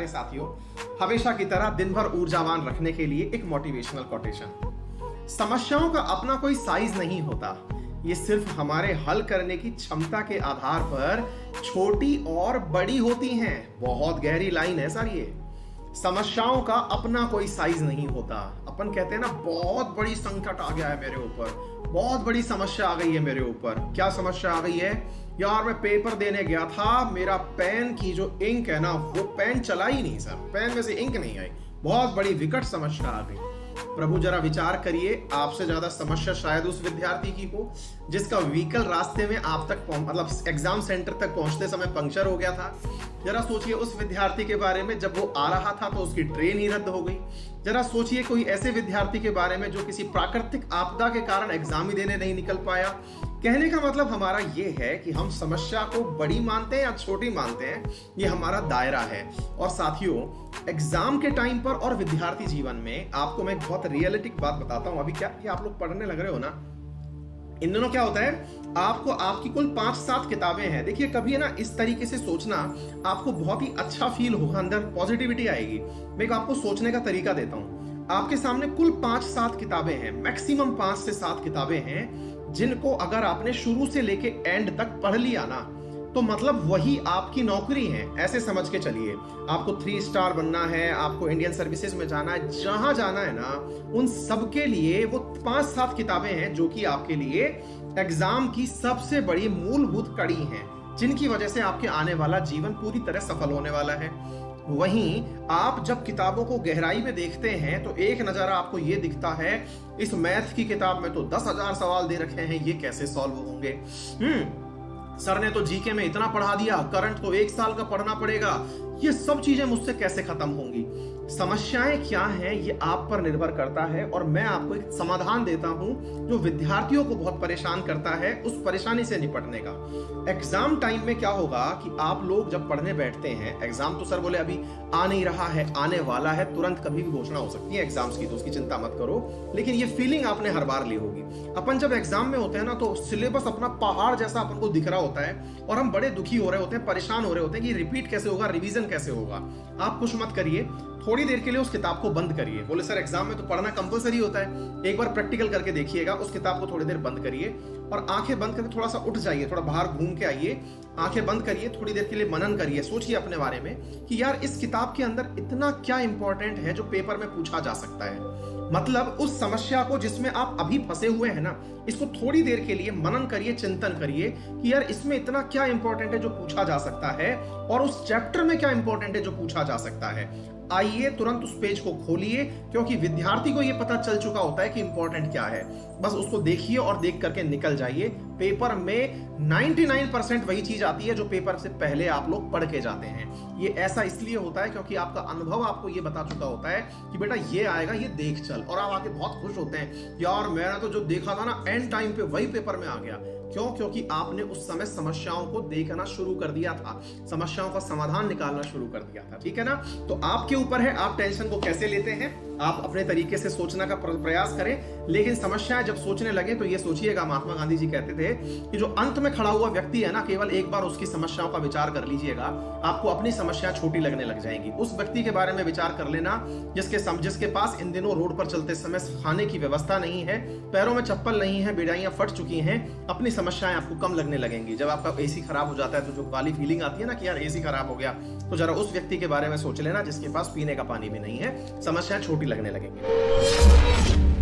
प्यारे साथियों, हमेशा की तरह दिन भर ऊर्जावान रखने के लिए एक मोटिवेशनल कोटेशन। समस्याओं का अपना कोई साइज नहीं होता, ये सिर्फ हमारे हल करने की क्षमता के आधार पर छोटी और बड़ी होती हैं। बहुत गहरी लाइन है सर ये। समस्याओं का अपना कोई साइज नहीं होता। अपन कहते हैं ना, बहुत बड़ी संकट आ गया है मेरे ऊपर, बहुत बड़ी समस्या आ गई है मेरे ऊपर। क्या समस्या आ गई है यार? मैं पेपर देने गया था, मेरा पेन की जो इंक है ना, वो पेन चला ही नहीं सर, पेन में से इंक नहीं आई। बहुत बड़ी विकट समस्या आ गई। प्रभु जरा विचार करिए, आपसे ज्यादा समस्या शायद उस विद्यार्थी की हो जिसका व्हीकल रास्ते में आप तक मतलब एग्जाम सेंटर तक पहुंचते समय पंक्चर हो गया था। जरा सोचिए उस विद्यार्थी के बारे में, जब वो आ रहा था तो उसकी ट्रेन ही रद्द हो गई। जरा सोचिए कोई ऐसे विद्यार्थी के बारे में जो किसी प्राकृतिक आपदा के कारण एग्जाम ही देने नहीं निकल पाया। कहने का मतलब हमारा ये है कि हम समस्या को बड़ी मानते हैं या छोटी मानते हैं, ये हमारा दायरा है। और साथियों, एग्जाम के टाइम पर और विद्यार्थी जीवन में आपको मैं एक बहुत रियलिटिक बात बताता हूं। अभी क्या ये आप लोग पढ़ने लग रहे हो ना, इन दिनों क्या होता है, आपको आपकी कुल 5-7 किताबें हैं। देखिए कभी है ना, इस तरीके से सोचना आपको बहुत ही अच्छा फील होगा, अंदर पॉजिटिविटी आएगी। मैं आपको सोचने का तरीका देता हूं। आपके सामने कुल 5-7 किताबें हैं, मैक्सिमम 5 से 7 किताबें हैं, जिनको अगर आपने शुरू से लेके एंड तक पढ़ लिया ना, तो मतलब वही आपकी नौकरी है। ऐसे समझ के चलिए, आपको 3 स्टार बनना है, आपको इंडियन सर्विसेज में जाना है, जहां जाना है ना, उन सबके लिए वो 5-7 किताबें हैं जो कि आपके लिए एग्जाम की सबसे बड़ी मूलभूत कड़ी हैं, जिनकी वजह से आपके आने वाला जीवन पूरी तरह सफल होने वाला है। वहीं आप जब किताबों को गहराई में देखते हैं तो एक नजारा आपको यह दिखता है, इस मैथ की किताब में तो 10,000 सवाल दे रखे हैं, ये कैसे सॉल्व होंगे? सर ने तो जीके में इतना पढ़ा दिया, करंट तो 1 साल का पढ़ना पड़ेगा, ये सब चीजें मुझसे कैसे खत्म होंगी? समस्याएं क्या हैं ये आप पर निर्भर करता है, और मैं आपको एक समाधान देता हूं जो विद्यार्थियों को बहुत परेशान करता है, उस परेशानी से निपटने का। एग्जाम टाइम में क्या होगा कि आप लोग जब पढ़ने बैठते हैं, एग्जाम तो सर बोले अभी आ नहीं रहा है, आने वाला है, तुरंत कभी भी घोषणा हो सकती है एग्जाम्स की, तो उसकी चिंता मत करो। लेकिन ये फीलिंग आपने हर बार ली होगी। अपन जब एग्जाम में होते हैं ना, तो सिलेबस अपना पहाड़ जैसा अपन को दिख रहा होता है और हम बड़े दुखी हो रहे होते हैं, परेशान हो रहे होते हैं कि रिपीट कैसे होगा, रिवीजन कैसे होगा। आप कुछ मत करिए, थोड़ी देर के लिए उस किताब को बंद करिए। बोले सर एग्जाम में तो पढ़ना कंपलसरी होता है, एक बार प्रैक्टिकल करके देखिएगा। उस किताब को थोड़ी देर बंद करिए और आंखें बंद करके थोड़ा सा उठ जाइए, थोड़ा बाहर घूम के आइए, आंखें बंद करिए, थोड़ी देर के लिए मनन करिए, सोचिए अपने बारे में कि यार इस किताब के अंदर इतना क्या इंपॉर्टेंट है जो पेपर में पूछा जा सकता है। मतलब उस समस्या को जिसमें आप अभी फंसे हुए हैं ना, इसको थोड़ी देर के लिए मनन करिए, चिंतन करिए कि यार इसमें इतना क्या इंपॉर्टेंट है जो पूछा जा सकता है, और उस चैप्टर में क्या इंपॉर्टेंट है जो पूछा जा सकता है। आइए तुरंत उस पेज को खोलिए, क्योंकि विद्यार्थी को यह पता चल चुका होता है कि इंपॉर्टेंट क्या है। बस उसको देखिए और देख करके निकल जाइए। पेपर में 99% वही चीज आती है जो पेपर से पहले आप लोग पढ़ के जाते हैं। ये ऐसा इसलिए होता है क्योंकि आपका अनुभव आपको ये बता चुका होता है कि बेटा ये आएगा, ये देख चल, और आप आके बहुत खुश होते हैं, यार मैंने तो जो देखा था ना एंड टाइम पे वही पेपर में आ गया। क्यों? क्योंकि आपने उस समय समस्याओं को देखना शुरू कर दिया था, समस्याओं का समाधान निकालना शुरू कर दिया था। ठीक है ना? तो आपके ऊपर है, आप टेंशन को कैसे लेते हैं। आप अपने तरीके से सोचने का प्रयास करें, लेकिन समस्याएं जब सोचने लगे तो ये सोचिएगा, महात्मा गांधी जी कहते थे कि जो अंत में खड़ा हुआ व्यक्ति है ना, केवल एक बार उसकी समस्याओं का विचार कर लीजिएगा, आपको अपनी समस्या छोटी लगने लग जाएंगी। उस व्यक्ति के बारे में विचार कर लेना जिसके पास इन दिनों रोड पर चलते समय खाने की व्यवस्था नहीं है, पैरों में चप्पल नहीं है, बेड़ाइयां फट चुकी हैं। अपनी समस्याएं आपको कम लगने लगेंगी। जब आपका एसी खराब हो जाता है तो जो वाली फीलिंग आती है ना कि यार एसी खराब हो गया, तो जरा उस व्यक्ति के बारे में सोच लेना जिसके पास पीने का पानी भी नहीं है, समस्याएं छोटी लगने लगेंगी।